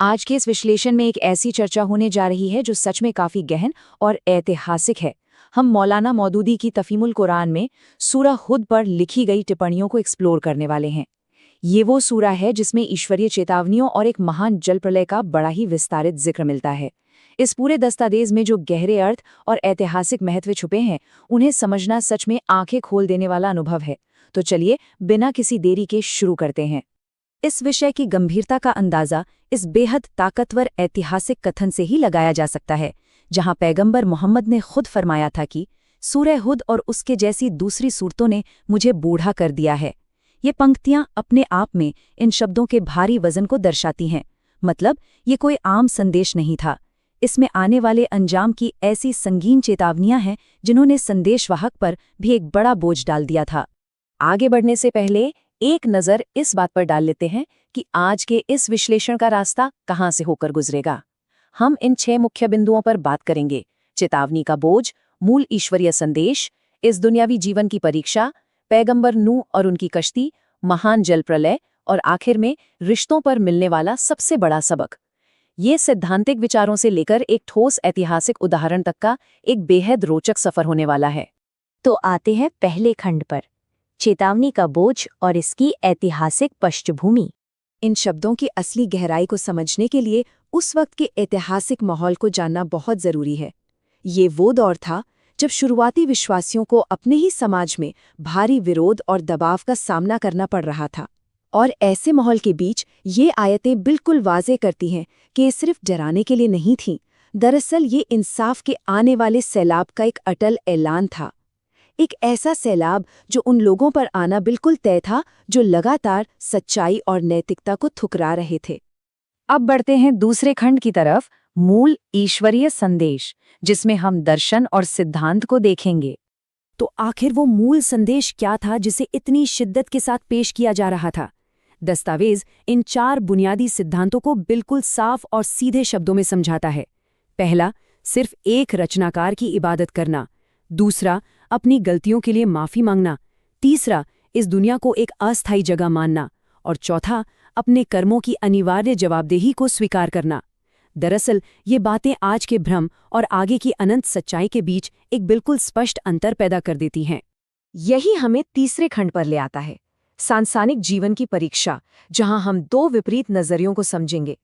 आज के इस विश्लेषण में एक ऐसी चर्चा होने जा रही है जो सच में काफी गहन और ऐतिहासिक है। हम मौलाना मौदूदी की तफहीमुल कुरान में सूरा हुद पर लिखी गई टिप्पणियों को एक्सप्लोर करने वाले हैं। ये वो सूरा है जिसमें ईश्वरीय चेतावनियों और एक महान जल प्रलय का बड़ा ही विस्तारित जिक्र मिलता है। इस पूरे दस्तावेज में जो गहरे अर्थ और ऐतिहासिक महत्व छुपे हैं, उन्हें समझना सच में आंखें खोल देने वाला अनुभव है। तो चलिए बिना किसी देरी के शुरू करते हैं। इस विषय की गंभीरता का अंदाजा इस बेहद ताकतवर ऐतिहासिक कथन से ही लगाया जा सकता है, जहां पैगंबर मोहम्मद ने खुद फरमाया था कि सूरह हुद और उसके जैसी दूसरी सूरतों ने मुझे बूढ़ा कर दिया है। ये पंक्तियां अपने आप में इन शब्दों के भारी वजन को दर्शाती हैं। मतलब ये कोई आम संदेश नहीं था। इसमें आने वाले अंजाम की ऐसी संगीन चेतावनियां हैं जिन्होंने संदेशवाहक पर भी एक बड़ा बोझ डाल दिया था। आगे बढ़ने से पहले एक नज़र इस बात पर डाल लेते हैं कि आज के इस विश्लेषण का रास्ता कहाँ से होकर गुजरेगा। हम इन 6 मुख्य बिंदुओं पर बात करेंगे: चेतावनी का बोझ, मूल ईश्वरीय संदेश, इस दुनियावी जीवन की परीक्षा, पैगंबर नूह और उनकी कश्ती, महान जल प्रलय और आखिर में रिश्तों पर मिलने वाला सबसे बड़ा सबक। ये सैद्धांतिक विचारों से लेकर एक ठोस ऐतिहासिक उदाहरण तक का एक बेहद रोचक सफर होने वाला है। तो आते हैं पहले खंड पर, चेतावनी का बोझ और इसकी ऐतिहासिक पृष्ठभूमि। इन शब्दों की असली गहराई को समझने के लिए उस वक्त के ऐतिहासिक माहौल को जानना बहुत जरूरी है। ये वो दौर था जब शुरुआती विश्वासियों को अपने ही समाज में भारी विरोध और दबाव का सामना करना पड़ रहा था। और ऐसे माहौल के बीच ये आयतें बिल्कुल वाज़ेह करती हैं कि ये सिर्फ डराने के लिए नहीं थीं। दरअसल ये इंसाफ के आने वाले सैलाब का एक अटल ऐलान था। एक ऐसा सैलाब जो उन लोगों पर आना बिल्कुल तय था जो लगातार सच्चाई और नैतिकता को ठुकरा रहे थे। अब बढ़ते हैं दूसरे खंड की तरफ, मूल ईश्वरीय संदेश, जिसमें हम दर्शन और सिद्धांत को देखेंगे। तो आखिर वो मूल संदेश क्या था जिसे इतनी शिद्दत के साथ पेश किया जा रहा था? दस्तावेज इन 4 बुनियादी सिद्धांतों को बिल्कुल साफ और सीधे शब्दों में समझाता है। पहला, सिर्फ एक रचनाकार की इबादत करना। दूसरा, अपनी गलतियों के लिए माफी मांगना। तीसरा, इस दुनिया को एक अस्थायी जगह मानना। और चौथा, अपने कर्मों की अनिवार्य जवाबदेही को स्वीकार करना। दरअसल ये बातें आज के भ्रम और आगे की अनंत सच्चाई के बीच एक बिल्कुल स्पष्ट अंतर पैदा कर देती हैं। यही हमें तीसरे खंड पर ले आता है, सांसारिक जीवन की परीक्षा, जहां हम 2 विपरीत नजरियों को समझेंगे।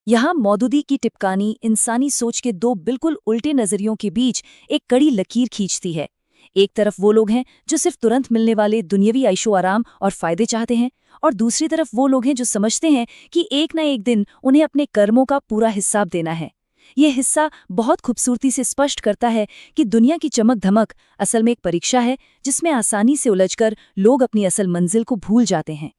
यहाँ मौदूदी की टिप्पणी इंसानी सोच के 2 बिल्कुल उल्टे नजरियों के बीच एक कड़ी लकीर खींचती है। एक तरफ वो लोग हैं जो सिर्फ तुरंत मिलने वाले दुनियावी आयशो आराम और फायदे चाहते हैं, और दूसरी तरफ वो लोग हैं जो समझते हैं कि एक न एक दिन उन्हें अपने कर्मों का पूरा हिसाब देना है। ये हिस्सा बहुत खूबसूरती से स्पष्ट करता है कि दुनिया की चमक धमक असल में एक परीक्षा है जिसमें आसानी से उलझकर लोग अपनी असल मंजिल को भूल जाते हैं।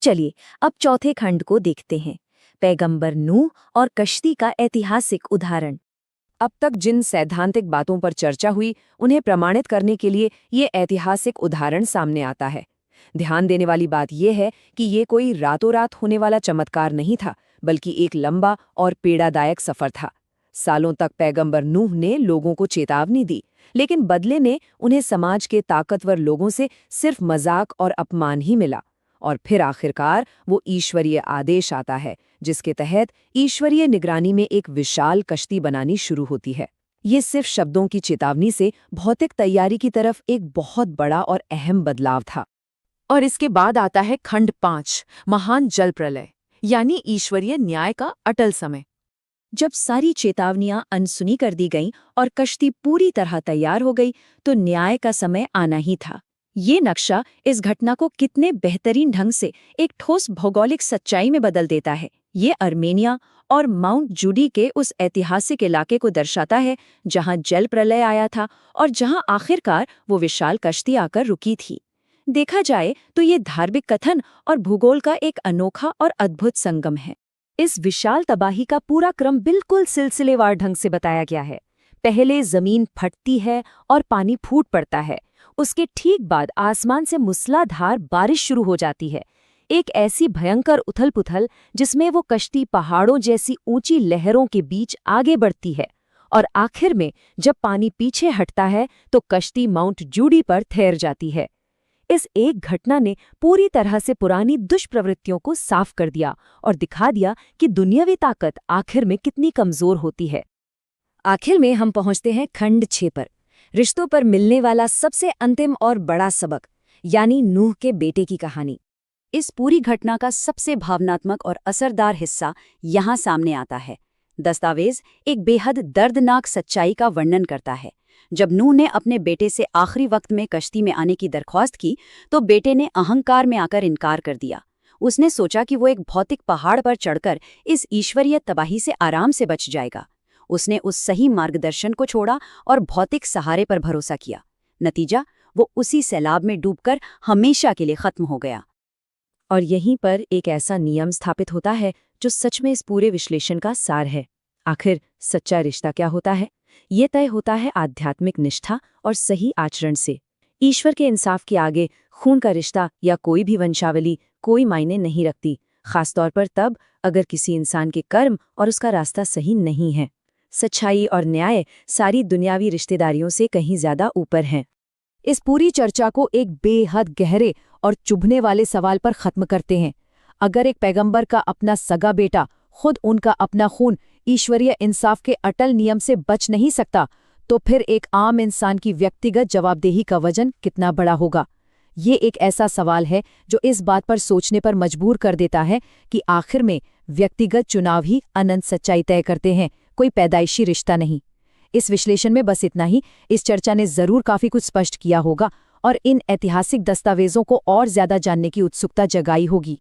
चलिए अब चौथे खंड को देखते हैं, पैगंबर नूह और कश्ती का ऐतिहासिक उदाहरण। अब तक जिन सैद्धांतिक बातों पर चर्चा हुई, उन्हें प्रमाणित करने के लिए ये ऐतिहासिक उदाहरण सामने आता है। ध्यान देने वाली बात यह है कि ये कोई रातों रात होने वाला चमत्कार नहीं था, बल्कि एक लंबा और पीड़ादायक सफर था। सालों तक पैगंबर नूह ने लोगों को चेतावनी दी, लेकिन बदले में उन्हें समाज के ताकतवर लोगों से सिर्फ मजाक और अपमान ही मिला। और फिर आखिरकार वो ईश्वरीय आदेश आता है, जिसके तहत ईश्वरीय निगरानी में एक विशाल कश्ती बनानी शुरू होती है। ये सिर्फ शब्दों की चेतावनी से भौतिक तैयारी की तरफ एक बहुत बड़ा और अहम बदलाव था। और इसके बाद आता है खंड 5, महान जल प्रलय, यानी ईश्वरीय न्याय का अटल समय। जब सारी चेतावनियां अनसुनी कर दी गईं और कश्ती पूरी तरह तैयार हो गई, तो न्याय का समय आना ही था। ये नक्शा इस घटना को कितने बेहतरीन ढंग से एक ठोस भौगोलिक सच्चाई में बदल देता है। ये अर्मेनिया और माउंट जूडी के उस ऐतिहासिक इलाके को दर्शाता है जहां जल प्रलय आया था और जहां आखिरकार वो विशाल कश्ती आकर रुकी थी। देखा जाए तो ये धार्मिक कथन और भूगोल का एक अनोखा और अद्भुत संगम है। इस विशाल तबाही का पूरा क्रम बिल्कुल सिलसिलेवार ढंग से बताया गया है। पहले जमीन फटती है और पानी फूट पड़ता है। उसके ठीक बाद आसमान से मूसलाधार बारिश शुरू हो जाती है, एक ऐसी भयंकर उथल-पुथल जिसमें वो कश्ती पहाड़ों जैसी ऊंची लहरों के बीच आगे बढ़ती है। और आखिर में जब पानी पीछे हटता है तो कश्ती माउंट जूडी पर ठहर जाती है। इस एक घटना ने पूरी तरह से पुरानी दुष्प्रवृत्तियों को साफ कर दिया और दिखा दिया कि दुनियावी ताकत आखिर में कितनी कमजोर होती है। आखिर में हम पहुंचते हैं खंड 6 पर, रिश्तों पर मिलने वाला सबसे अंतिम और बड़ा सबक, यानी नूह के बेटे की कहानी। इस पूरी घटना का सबसे भावनात्मक और असरदार हिस्सा यहाँ सामने आता है। दस्तावेज एक बेहद दर्दनाक सच्चाई का वर्णन करता है। जब नूह ने अपने बेटे से आखिरी वक्त में कश्ती में आने की दरख्वास्त की तो बेटे ने अहंकार में आकर इनकार कर दिया। उसने सोचा कि वो एक भौतिक पहाड़ पर चढ़कर इस ईश्वरीय तबाही से आराम से बच जाएगा। उसने उस सही मार्गदर्शन को छोड़ा और भौतिक सहारे पर भरोसा किया। नतीजा, वो उसी सैलाब में डूबकर हमेशा के लिए खत्म हो गया। और यहीं पर एक ऐसा नियम स्थापित होता है जो सच में इस पूरे विश्लेषण का सार है। आखिर सच्चा रिश्ता क्या होता है? ये तय होता है आध्यात्मिक निष्ठा और सही आचरण से। ईश्वर के इंसाफ के आगे खून का रिश्ता या कोई भी वंशावली कोई मायने नहीं रखती, खासतौर पर तब अगर किसी इंसान के कर्म और उसका रास्ता सही नहीं है। सच्चाई और न्याय सारी दुनियावी रिश्तेदारियों से कहीं ज्यादा ऊपर हैं। इस पूरी चर्चा को एक बेहद गहरे और चुभने वाले सवाल पर खत्म करते हैं। अगर एक पैगंबर का अपना सगा बेटा, खुद उनका अपना खून ईश्वरीय इंसाफ के अटल नियम से बच नहीं सकता, तो फिर एक आम इंसान की व्यक्तिगत जवाबदेही का वजन कितना बड़ा होगा? ये एक ऐसा सवाल है जो इस बात पर सोचने पर मजबूर कर देता है कि आखिर में व्यक्तिगत चुनाव ही अनंत सच्चाई तय करते हैं, कोई पैदाइशी रिश्ता नहीं। इस विश्लेषण में बस इतना ही। इस चर्चा ने जरूर काफी कुछ स्पष्ट किया होगा और इन ऐतिहासिक दस्तावेजों को और ज्यादा जानने की उत्सुकता जगाई होगी।